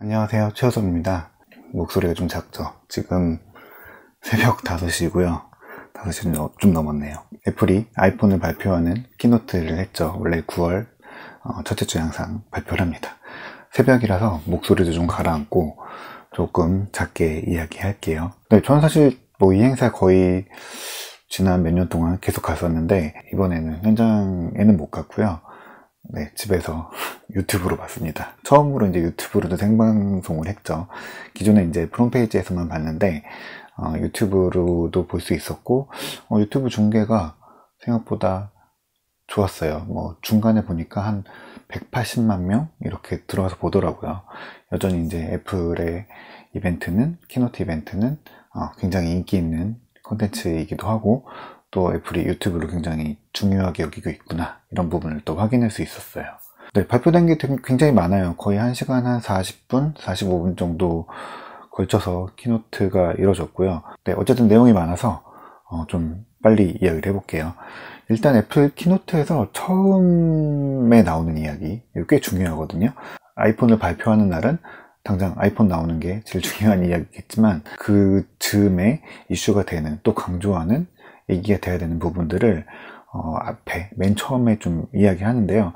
안녕하세요, 최호섭입니다. 목소리가 좀 작죠? 지금 새벽 5시고요. 5시는 좀 넘었네요. 애플이 아이폰을 발표하는 키노트를 했죠. 원래 9월 첫째 주 항상 발표를 합니다. 새벽이라서 목소리도 좀 가라앉고 조금 작게 이야기할게요. 네, 저는 사실 이 행사 거의 지난 몇 년 동안 계속 갔었는데 이번에는 현장에는 못 갔고요. 네, 집에서 유튜브로 봤습니다. 처음으로 이제 유튜브로도 생방송을 했죠. 기존에 이제 홈페이지에서만 봤는데 유튜브로도 볼 수 있었고 유튜브 중계가 생각보다 좋았어요. 중간에 보니까 한 180만 명 이렇게 들어와서 보더라고요. 여전히 이제 애플의 이벤트는, 키노트 이벤트는 굉장히 인기 있는 콘텐츠이기도 하고, 또 애플이 유튜브를 굉장히 중요하게 여기고 있구나, 이런 부분을 또 확인할 수 있었어요. 네, 발표된 게 굉장히 많아요. 거의 1시간 한 40분, 45분 정도 걸쳐서 키노트가 이루어졌고요. 네, 어쨌든 내용이 많아서 좀 빨리 이야기를 해볼게요. 일단 애플 키노트에서 처음에 나오는 이야기, 이거 꽤 중요하거든요. 아이폰을 발표하는 날은 당장 아이폰 나오는 게 제일 중요한 이야기겠지만, 그 즈음에 이슈가 되는, 또 강조하는, 얘기가 돼야 되는 부분들을 앞에 맨 처음에 좀 이야기하는데요.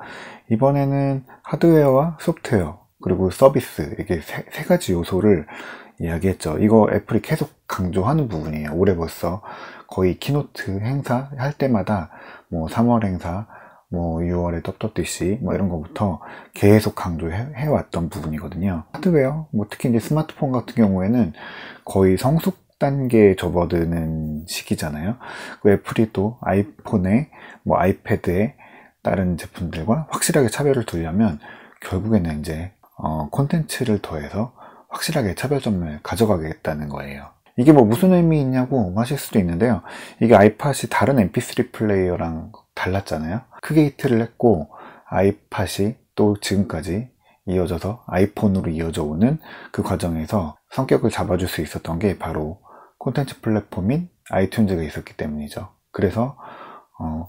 이번에는 하드웨어와 소프트웨어 그리고 서비스, 이게 세 가지 요소를 이야기했죠. 이거 애플이 계속 강조하는 부분이에요. 올해 벌써 거의 키노트 행사 할 때마다 3월 행사, 6월에 WWDC 이런 거부터 계속 강조해 왔던 부분이거든요. 하드웨어, 특히 이제 스마트폰 같은 경우에는 거의 성숙 단계에 접어드는 시기잖아요. 그 애플이 또 아이폰에 아이패드에 다른 제품들과 확실하게 차별을 두려면 결국에는 이제 콘텐츠를 더해서 확실하게 차별점을 가져가겠다는 거예요. 이게 무슨 의미 있냐고 하실 수도 있는데요. 이게 아이팟이 다른 mp3 플레이어랑 달랐잖아요. 크게 히트를 했고, 아이팟이 또 지금까지 이어져서 아이폰으로 이어져 오는 그 과정에서 성격을 잡아줄 수 있었던 게 바로 콘텐츠 플랫폼인 아이튠즈가 있었기 때문이죠. 그래서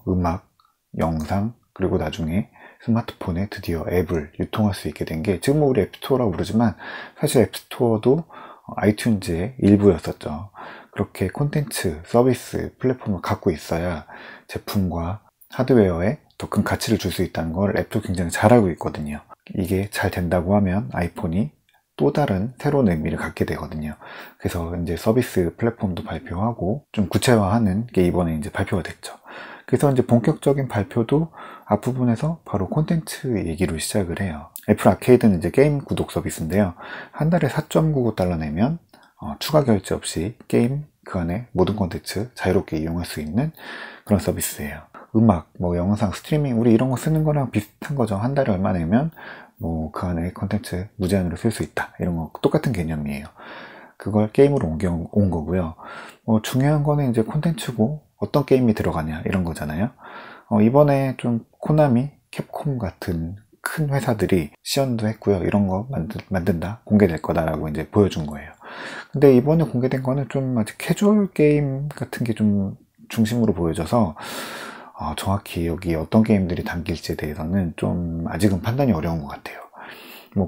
음악, 영상, 그리고 나중에 스마트폰에 드디어 앱을 유통할 수 있게 된 게, 지금 우리 앱스토어라고 부르지만 사실 앱스토어도 아이튠즈의 일부였었죠. 그렇게 콘텐츠, 서비스, 플랫폼을 갖고 있어야 제품과 하드웨어에 더 큰 가치를 줄 수 있다는 걸 애플 굉장히 잘 알고 있거든요. 이게 잘 된다고 하면 아이폰이 또 다른 새로운 의미를 갖게 되거든요. 그래서 이제 서비스 플랫폼도 발표하고 좀 구체화하는 게 이번에 이제 발표가 됐죠. 그래서 이제 본격적인 발표도 앞부분에서 바로 콘텐츠 얘기로 시작을 해요. 애플 아케이드는 이제 게임 구독 서비스인데요. 한 달에 4.99달러 내면 추가 결제 없이 게임, 그 안에 모든 콘텐츠 자유롭게 이용할 수 있는 그런 서비스예요. 음악, 영상, 스트리밍, 우리 이런 거 쓰는 거랑 비슷한 거죠. 한 달에 얼마 내면 그 안에 콘텐츠 무제한으로 쓸 수 있다, 이런 거 똑같은 개념이에요. 그걸 게임으로 옮겨온 거고요. 중요한 거는 이제 콘텐츠고 어떤 게임이 들어가냐, 이런 거잖아요. 이번에 좀 코나미, 캡콤 같은 큰 회사들이 시연도 했고요. 이런 거 만든다, 공개될 거다라고 이제 보여준 거예요. 근데 이번에 공개된 거는 좀 아직 캐주얼 게임 같은 게 좀 중심으로 보여져서 정확히 여기 어떤 게임들이 담길지에 대해서는 좀 아직은 판단이 어려운 것 같아요.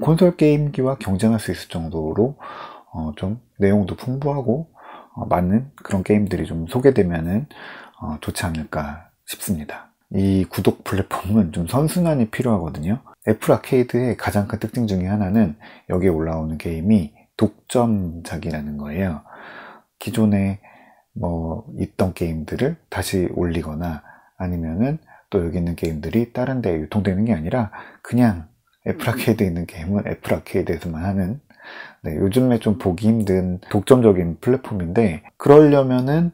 콘솔 게임기와 경쟁할 수 있을 정도로 좀 내용도 풍부하고 많은 그런 게임들이 좀 소개되면은 좋지 않을까 싶습니다. 이 구독 플랫폼은 좀 선순환이 필요하거든요. 애플 아케이드의 가장 큰 특징 중에 하나는 여기에 올라오는 게임이 독점작이라는 거예요. 기존에 있던 게임들을 다시 올리거나 아니면은 또 여기 있는 게임들이 다른 데 유통되는 게 아니라 그냥 애플 아케이드에 있는 게임은 애플 아케이드에서만 하는, 요즘에 좀 보기 힘든 독점적인 플랫폼인데, 그러려면은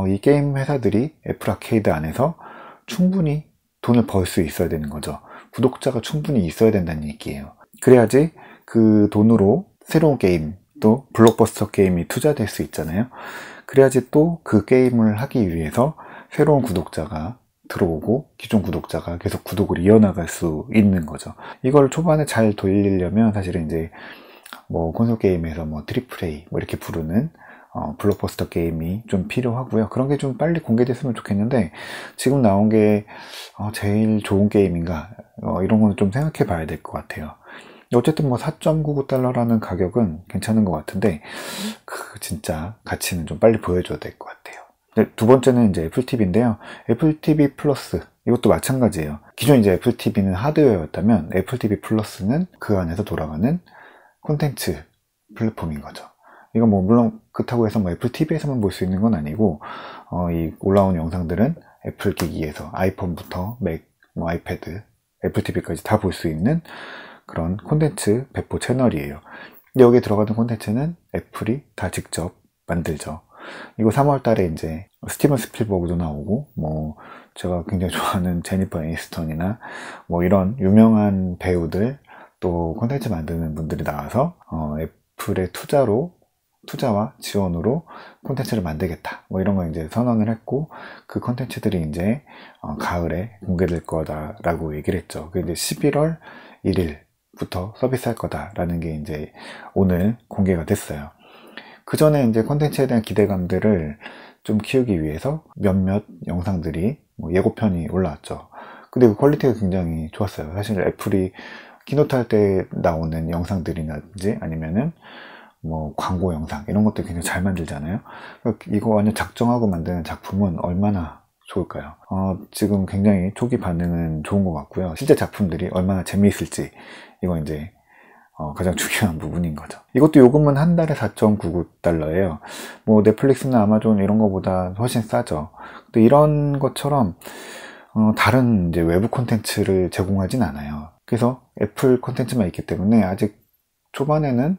이 게임 회사들이 애플 아케이드 안에서 충분히 돈을 벌 수 있어야 되는 거죠. 구독자가 충분히 있어야 된다는 얘기예요. 그래야지 그 돈으로 새로운 게임, 또 블록버스터 게임이 투자될 수 있잖아요. 그래야지 또 그 게임을 하기 위해서 새로운 구독자가 들어오고 기존 구독자가 계속 구독을 이어나갈 수 있는 거죠. 이걸 초반에 잘 돌리려면 사실은 이제 콘솔 게임에서 트리플 A 이렇게 부르는 블록버스터 게임이 좀 필요하고요. 그런 게 좀 빨리 공개됐으면 좋겠는데, 지금 나온 게 제일 좋은 게임인가, 이런 거는 좀 생각해 봐야 될 것 같아요. 어쨌든 뭐 4.99달러라는 가격은 괜찮은 것 같은데 그 진짜 가치는 좀 빨리 보여줘야 될 것 같아요. 네, 두 번째는 이제 애플 TV인데요. 애플 TV 플러스 이것도 마찬가지예요. 기존 이제 애플 TV는 하드웨어였다면 애플 TV 플러스는 그 안에서 돌아가는 콘텐츠 플랫폼인 거죠. 이건 뭐 물론 그렇다고 해서 뭐 애플 TV에서만 볼 수 있는 건 아니고 이 올라온 영상들은 애플 기기에서 아이폰부터 맥, 뭐 아이패드, 애플 TV까지 다 볼 수 있는 그런 콘텐츠 배포 채널이에요. 여기에 들어가는 콘텐츠는 애플이 다 직접 만들죠. 이거 3월 달에 이제 스티븐 스필버그도 나오고 뭐 제가 굉장히 좋아하는 제니퍼 애니스턴이나 뭐 이런 유명한 배우들 또 콘텐츠 만드는 분들이 나와서 애플의 투자와 지원으로 콘텐츠를 만들겠다 뭐 이런 거 이제 선언을 했고 그 콘텐츠들이 이제 가을에 공개될 거다라고 얘기를 했죠. 그게 이제 11월 1일부터 서비스할 거다라는 게 이제 오늘 공개가 됐어요. 그 전에 이제 콘텐츠에 대한 기대감들을 좀 키우기 위해서 몇몇 영상들이 뭐 예고편이 올라왔죠. 근데 그 퀄리티가 굉장히 좋았어요. 사실 애플이 키노트 할 때 나오는 영상들이라든지 아니면은 뭐 광고 영상 이런 것들 굉장히 잘 만들잖아요. 이거 완전 작정하고 만드는 작품은 얼마나 좋을까요? 지금 굉장히 초기 반응은 좋은 것 같고요. 실제 작품들이 얼마나 재미있을지 이거 이제 가장 중요한 부분인 거죠. 이것도 요금은 한 달에 4.99달러예요. 뭐 넷플릭스나 아마존 이런 거보다 훨씬 싸죠. 근데 이런 것처럼 다른 이제 외부 콘텐츠를 제공하진 않아요. 그래서 애플 콘텐츠만 있기 때문에 아직 초반에는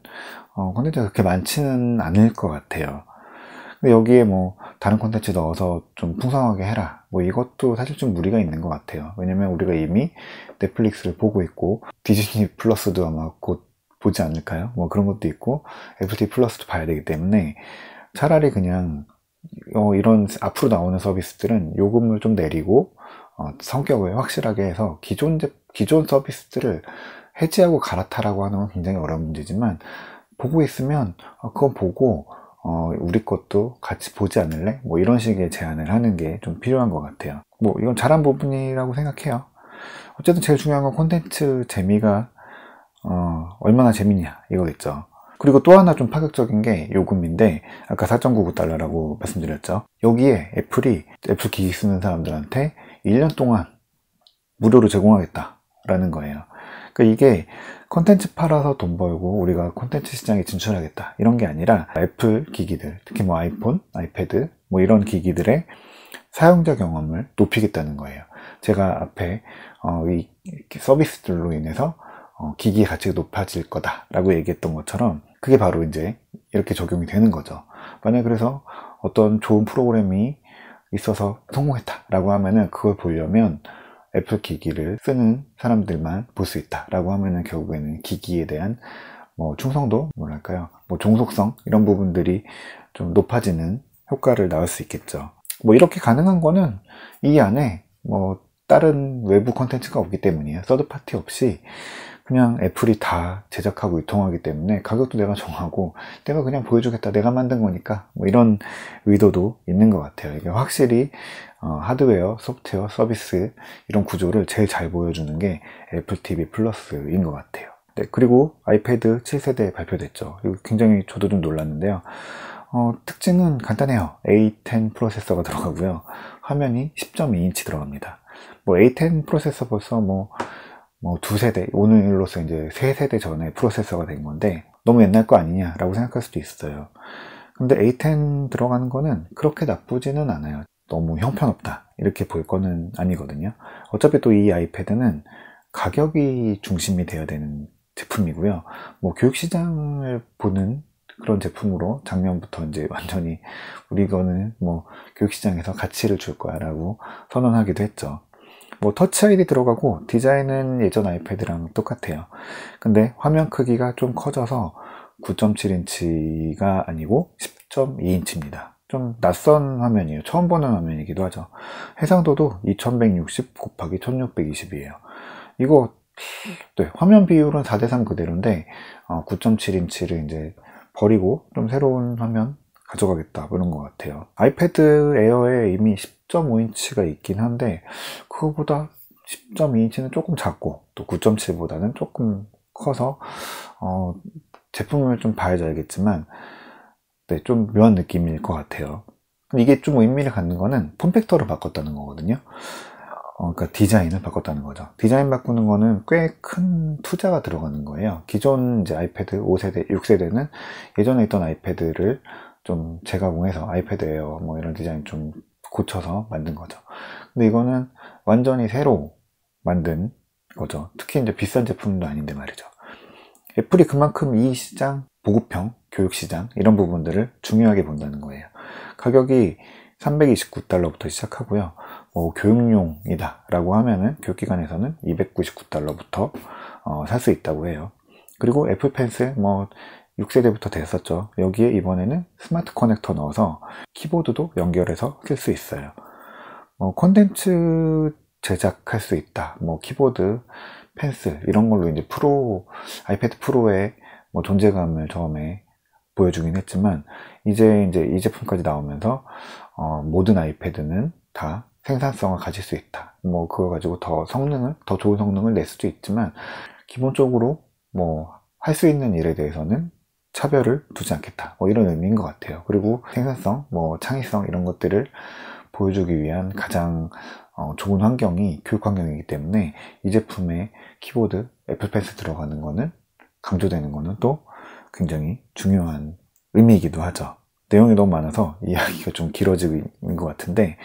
콘텐츠가 그렇게 많지는 않을 것 같아요. 근데 여기에 뭐 다른 콘텐츠 넣어서 좀 풍성하게 해라 뭐 이것도 사실 좀 무리가 있는 것 같아요. 왜냐면 우리가 이미 넷플릭스를 보고 있고 디즈니 플러스도 아마 곧 보지 않을까요? 뭐 그런 것도 있고 애플 TV 플러스도 봐야 되기 때문에 차라리 그냥 이런 앞으로 나오는 서비스들은 요금을 좀 내리고 성격을 확실하게 해서 기존 서비스들을 해지하고 갈아타라고 하는 건 굉장히 어려운 문제지만 보고 있으면 그건 보고 우리 것도 같이 보지 않을래? 뭐 이런 식의 제안을 하는 게 좀 필요한 것 같아요. 뭐 이건 잘한 부분이라고 생각해요. 어쨌든 제일 중요한 건 콘텐츠 재미가 얼마나 재밌냐 이거겠죠. 그리고 또 하나 좀 파격적인 게 요금인데 아까 4.99달러라고 말씀드렸죠. 여기에 애플이 애플 기기 쓰는 사람들한테 1년 동안 무료로 제공하겠다라는 거예요. 그러니까 이게 콘텐츠 팔아서 돈 벌고 우리가 콘텐츠 시장에 진출하겠다 이런 게 아니라 애플 기기들 특히 뭐 아이폰, 아이패드 뭐 이런 기기들의 사용자 경험을 높이겠다는 거예요. 제가 앞에 이 서비스들로 인해서 기기 가치가 높아질 거다라고 얘기했던 것처럼 그게 바로 이제 이렇게 적용이 되는 거죠. 만약 그래서 어떤 좋은 프로그램이 있어서 성공했다라고 하면은 그걸 보려면 애플 기기를 쓰는 사람들만 볼 수 있다라고 하면은 결국에는 기기에 대한 뭐 충성도 뭐랄까요 뭐 종속성 이런 부분들이 좀 높아지는 효과를 낳을 수 있겠죠. 뭐 이렇게 가능한 거는 이 안에 뭐 다른 외부 콘텐츠가 없기 때문이에요. 서드 파티 없이 그냥 애플이 다 제작하고 유통하기 때문에 가격도 내가 정하고 내가 그냥 보여주겠다 내가 만든 거니까 뭐 이런 의도도 있는 것 같아요. 이게 확실히 하드웨어, 소프트웨어, 서비스 이런 구조를 제일 잘 보여주는 게 애플 TV 플러스인 것 같아요. 네, 그리고 아이패드 7세대 발표됐죠. 이거 굉장히 저도 좀 놀랐는데요. 특징은 간단해요. A10 프로세서가 들어가고요. 화면이 10.2인치 들어갑니다. 뭐 A10 프로세서 벌써 뭐 두 세대, 오늘로서 이제 세 세대 전에 프로세서가 된 건데 너무 옛날 거 아니냐라고 생각할 수도 있어요. 근데 A10 들어가는 거는 그렇게 나쁘지는 않아요. 너무 형편없다 이렇게 볼 거는 아니거든요. 어차피 또 이 아이패드는 가격이 중심이 되어야 되는 제품이고요. 뭐 교육시장을 보는 그런 제품으로 작년부터 이제 완전히 우리 이거는 뭐 교육시장에서 가치를 줄 거야 라고 선언하기도 했죠. 뭐 터치 아이디 들어가고 디자인은 예전 아이패드랑 똑같아요. 근데 화면 크기가 좀 커져서 9.7인치가 아니고 10.2인치입니다. 좀 낯선 화면이에요. 처음 보는 화면이기도 하죠. 해상도도 2160 곱하기 1620이에요. 이거 네, 화면 비율은 4:3 그대로인데 9.7인치를 이제 버리고 좀 새로운 화면 가져가겠다 그런 것 같아요. 아이패드 에어에 이미 10.5인치가 있긴 한데 그거보다 10.2인치는 조금 작고 또 9.7보다는 조금 커서 제품을 좀 봐야지 알겠지만 네, 좀 묘한 느낌일 것 같아요. 이게 좀 의미를 갖는 거는 폼팩터를 바꿨다는 거거든요. 그러니까 디자인을 바꿨다는 거죠. 디자인 바꾸는 거는 꽤 큰 투자가 들어가는 거예요. 기존 이제 아이패드 5세대, 6세대는 예전에 있던 아이패드를 좀 재가공해서 아이패드 에어 뭐 이런 디자인 좀 고쳐서 만든 거죠. 근데 이거는 완전히 새로 만든 거죠. 특히 이제 비싼 제품도 아닌데 말이죠. 애플이 그만큼 이 시장, 보급형, 교육시장 이런 부분들을 중요하게 본다는 거예요. 가격이 $329부터 시작하고요. 교육용이다 라고 하면은 교육기관에서는 $299부터 살 수 있다고 해요. 그리고 애플 펜슬 6세대부터 됐었죠. 여기에 이번에는 스마트 커넥터 넣어서 키보드도 연결해서 쓸 수 있어요. 콘텐츠 제작할 수 있다. 키보드, 펜슬 이런 걸로 이제 아이패드 프로의 존재감을 처음에 보여주긴 했지만 이제 이 제품까지 나오면서 모든 아이패드는 다 생산성을 가질 수 있다. 그거 가지고 더 좋은 성능을 낼 수도 있지만 기본적으로 할 수 있는 일에 대해서는 차별을 두지 않겠다. 이런 의미인 것 같아요. 그리고 생산성, 창의성 이런 것들을 보여주기 위한 가장 좋은 환경이 교육 환경이기 때문에 이 제품의 키보드, 애플 펜슬 들어가는 거는 강조되는 거는 또 굉장히 중요한 의미이기도 하죠. 내용이 너무 많아서 이야기가 좀 길어지는 것 같은데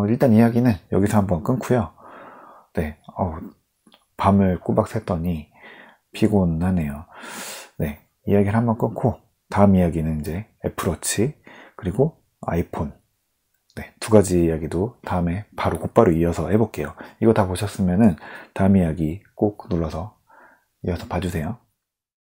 일단 이야기는 여기서 한번 끊고요. 네, 밤을 꼬박 샜더니 피곤하네요. 네, 이야기를 한번 끊고 다음 이야기는 이제 애플워치 그리고 아이폰 네, 두 가지 이야기도 다음에 곧바로 이어서 해볼게요. 이거 다 보셨으면은 다음 이야기 꼭 눌러서 이어서 봐주세요.